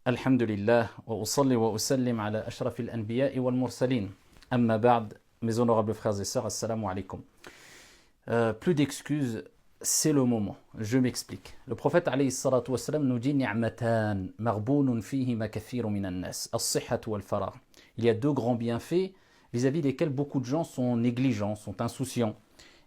الحمد لله وأصلي وأسلم على أشرف الأنبياء والمرسلين أما بعد mes honorables frères et sœurs assalamu alaikum. Plus d'excuses, c'est le moment, je m'explique. Le prophète alayhi salatu wassalam nous dit ni'matan maghbounun fihima kathirun minan nas as-sihhatu wal faragh. Il y a deux grands bienfaits vis-à-vis desquels beaucoup de gens sont négligents, sont insouciants.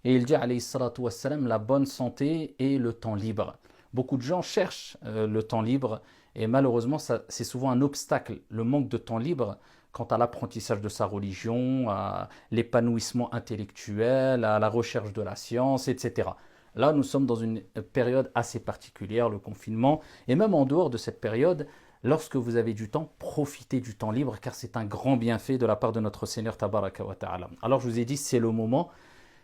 Et il dit alayhi salatu wassalam la bonne santé et le temps libre. Beaucoup de gens cherchent le temps libre et malheureusement c'est souvent un obstacle, le manque de temps libre quant à l'apprentissage de sa religion, à l'épanouissement intellectuel, à la recherche de la science, etc. Là, nous sommes dans une période assez particulière, le confinement, et même en dehors de cette période, lorsque vous avez du temps, profitez du temps libre, car c'est un grand bienfait de la part de notre Seigneur Tabaraka wa Ta'ala. Alors je vous ai dit, c'est le moment,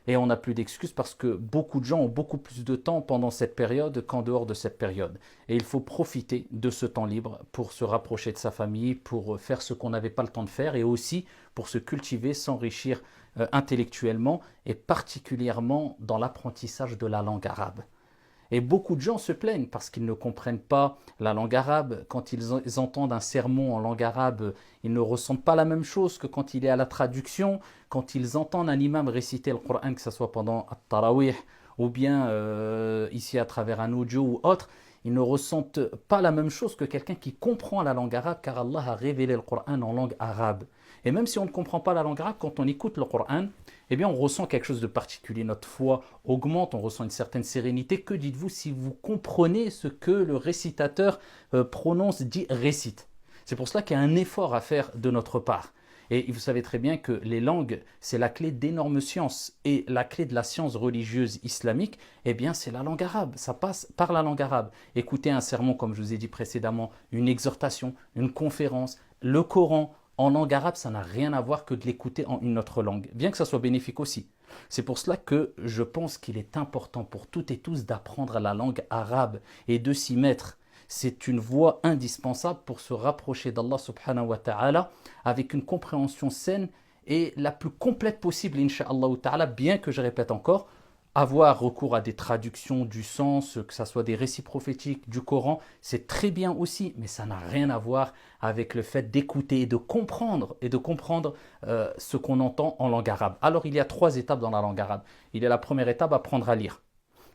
et on n'a plus d'excuses parce que beaucoup de gens ont beaucoup plus de temps pendant cette période qu'en dehors de cette période. Et il faut profiter de ce temps libre pour se rapprocher de sa famille, pour faire ce qu'on n'avait pas le temps de faire et aussi pour se cultiver, s'enrichir intellectuellement et particulièrement dans l'apprentissage de la langue arabe. Et beaucoup de gens se plaignent parce qu'ils ne comprennent pas la langue arabe. Quand ils entendent un sermon en langue arabe, ils ne ressentent pas la même chose que quand il est à la traduction. Quand ils entendent un imam réciter le Coran, que ce soit pendant At-Tarawih ou bien ici à travers un audio ou autre, ils ne ressentent pas la même chose que quelqu'un qui comprend la langue arabe, car Allah a révélé le Coran en langue arabe. Et même si on ne comprend pas la langue arabe, quand on écoute le Coran, eh bien on ressent quelque chose de particulier. Notre foi augmente, on ressent une certaine sérénité. Que dites-vous si vous comprenez ce que le récitateur prononce, dit, récite? C'est pour cela qu'il y a un effort à faire de notre part. Et vous savez très bien que les langues, c'est la clé d'énormes sciences. Et la clé de la science religieuse islamique, eh bien c'est la langue arabe. Ça passe par la langue arabe. Écoutez un sermon, comme je vous ai dit précédemment, une exhortation, une conférence, le Coran, en langue arabe, ça n'a rien à voir que de l'écouter en une autre langue, bien que ça soit bénéfique aussi. C'est pour cela que je pense qu'il est important pour toutes et tous d'apprendre la langue arabe et de s'y mettre. C'est une voie indispensable pour se rapprocher d'Allah subhanahu wa ta'ala avec une compréhension saine et la plus complète possible, incha'Allah ta'ala, bien que je répète encore, avoir recours à des traductions du sens, que ce soit des récits prophétiques, du Coran, c'est très bien aussi, mais ça n'a rien à voir avec le fait d'écouter et de comprendre, ce qu'on entend en langue arabe. Alors il y a 3 étapes dans la langue arabe. Il y a la première étape, apprendre à lire.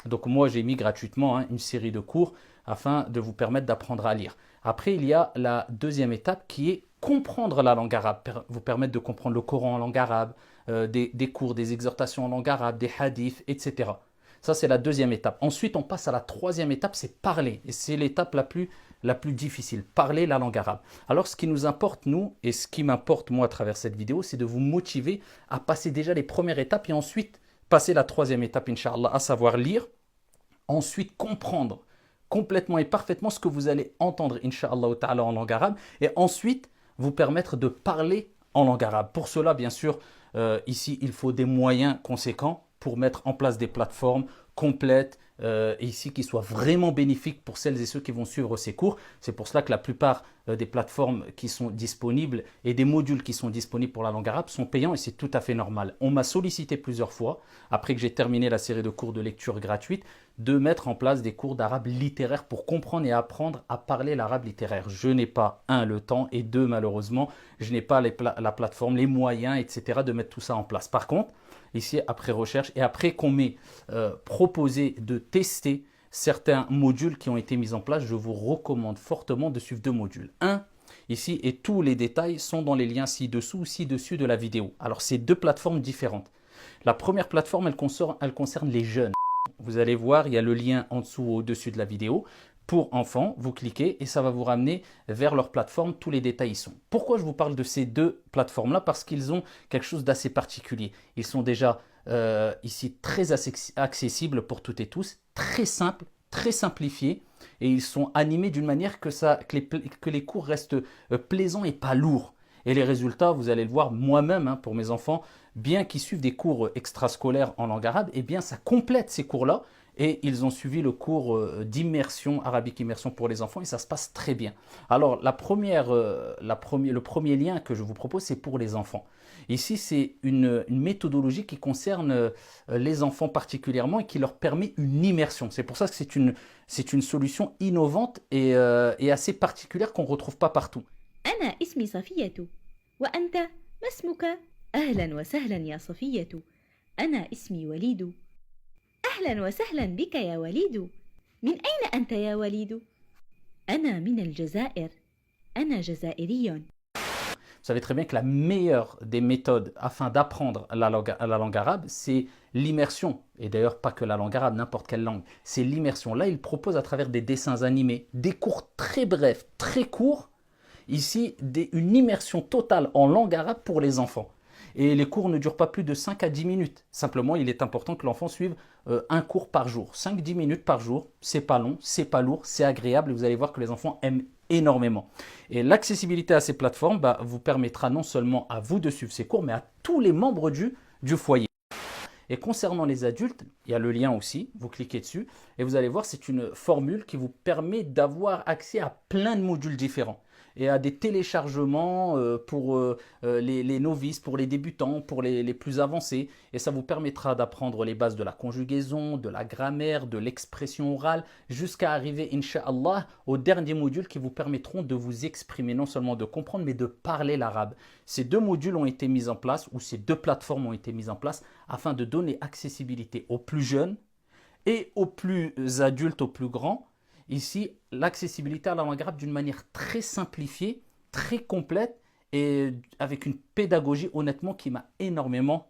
Donc moi j'ai mis gratuitement une série de cours afin de vous permettre d'apprendre à lire. Après il y a la deuxième étape qui est comprendre la langue arabe, vous permettre de comprendre le Coran en langue arabe, des cours, des exhortations en langue arabe, des hadiths, etc. Ça c'est la deuxième étape. Ensuite on passe à la troisième étape, c'est parler. Et c'est l'étape la plus difficile, parler la langue arabe. Alors ce qui nous importe nous, et ce qui m'importe moi à travers cette vidéo, c'est de vous motiver à passer déjà les premières étapes et ensuite passer la troisième étape, Inch'Allah, à savoir lire, ensuite comprendre complètement et parfaitement ce que vous allez entendre, Inch'Allah ta'ala, en langue arabe, et ensuite vous permettre de parler en langue arabe. Pour cela, bien sûr, ici, il faut des moyens conséquents pour mettre en place des plateformes complètes, ici qui soient vraiment bénéfiques pour celles et ceux qui vont suivre ces cours. C'est pour cela que la plupart des plateformes qui sont disponibles et des modules qui sont disponibles pour la langue arabe sont payants et c'est tout à fait normal. On m'a sollicité plusieurs fois, après que j'ai terminé la série de cours de lecture gratuite, de mettre en place des cours d'arabe littéraire pour comprendre et apprendre à parler l'arabe littéraire. Je n'ai pas, le temps, et deux, malheureusement, je n'ai pas la plateforme, les moyens, etc. de mettre tout ça en place. Par contre, ici, après recherche et après qu'on m'ait proposé de tester certains modules qui ont été mis en place, je vous recommande fortement de suivre 2 modules. Un, ici, et tous les détails sont dans les liens ci-dessous ou ci-dessus de la vidéo. Alors, c'est 2 plateformes différentes. La première plateforme, elle concerne les jeunes. Vous allez voir, il y a le lien en dessous ou au-dessus de la vidéo. Pour enfants, vous cliquez et ça va vous ramener vers leur plateforme, tous les détails y sont. Pourquoi je vous parle de ces 2 plateformes-là? Parce qu'ils ont quelque chose d'assez particulier. Ils sont déjà ici très accessibles pour toutes et tous, très simples, très simplifiés et ils sont animés d'une manière que les cours restent plaisants et pas lourds. Et les résultats, vous allez le voir moi-même pour mes enfants, bien qu'ils suivent des cours extrascolaires en langue arabe, eh bien ça complète ces cours-là et ils ont suivi le cours d'immersion, arabique immersion pour les enfants, et ça se passe très bien. Alors, le premier lien que je vous propose, c'est pour les enfants. Ici, c'est une méthodologie qui concerne les enfants particulièrement et qui leur permet une immersion. C'est pour ça que c'est une solution innovante et assez particulière qu'on ne retrouve pas partout. أنا اسمي صفية وأنت ما اسمك؟ أهلا وسهلا يا صفية أنا اسمي وليد أهلا وسهلا بك يا وليد من أين أنت يا وليد؟ أنا من الجزائر أنا جزائري. Vous savez très bien que la meilleure des méthodes afin d'apprendre la langue arabe, c'est l'immersion. Et d'ailleurs, pas que la langue arabe, n'importe quelle langue. C'est l'immersion. Là, il propose à travers des dessins animés, des cours très brefs, très courts, ici, une immersion totale en langue arabe pour les enfants. Et les cours ne durent pas plus de 5 à 10 minutes. Simplement, il est important que l'enfant suive un cours par jour. 5-10 minutes par jour, c'est pas long, c'est pas lourd, c'est agréable et vous allez voir que les enfants aiment énormément. Et l'accessibilité à ces plateformes vous permettra non seulement à vous de suivre ces cours, mais à tous les membres du foyer. Et concernant les adultes, il y a le lien aussi, vous cliquez dessus et vous allez voir, c'est une formule qui vous permet d'avoir accès à plein de modules différents et à des téléchargements pour les novices, pour les débutants, pour les plus avancés. Et ça vous permettra d'apprendre les bases de la conjugaison, de la grammaire, de l'expression orale, jusqu'à arriver, Inch'Allah, aux derniers modules qui vous permettront de vous exprimer, non seulement de comprendre, mais de parler l'arabe. Ces deux modules ont été mis en place, ou ces deux plateformes ont été mises en place, afin de donner accessibilité aux plus jeunes et aux plus adultes, aux plus grands. Ici, l'accessibilité à la langue arabe d'une manière très simplifiée, très complète et avec une pédagogie honnêtement qui m'a énormément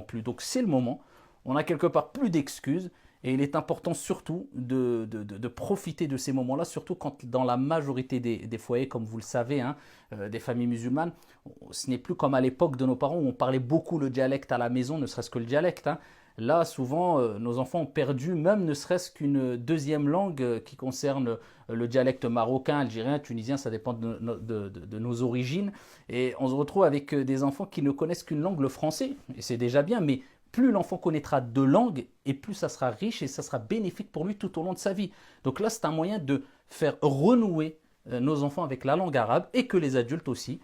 plu. Donc c'est le moment, on a quelque part plus d'excuses et il est important surtout de profiter de ces moments-là, surtout quand dans la majorité des foyers, comme vous le savez, des familles musulmanes, ce n'est plus comme à l'époque de nos parents où on parlait beaucoup le dialecte à la maison, ne serait-ce que le dialecte. Là, souvent, nos enfants ont perdu même ne serait-ce qu'une deuxième langue qui concerne le dialecte marocain, algérien, tunisien, ça dépend de nos origines. Et on se retrouve avec des enfants qui ne connaissent qu'une langue, le français, et c'est déjà bien, mais plus l'enfant connaîtra deux langues, et plus ça sera riche et ça sera bénéfique pour lui tout au long de sa vie. Donc là, c'est un moyen de faire renouer nos enfants avec la langue arabe et que les adultes aussi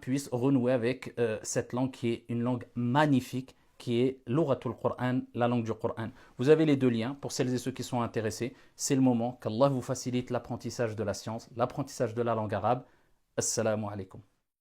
puissent renouer avec cette langue qui est une langue magnifique, qui est l'Ouratul Qur'an, la langue du Qur'an. Vous avez les deux liens pour celles et ceux qui sont intéressés. C'est le moment qu'Allah vous facilite l'apprentissage de la science, l'apprentissage de la langue arabe. Assalamu alaikum.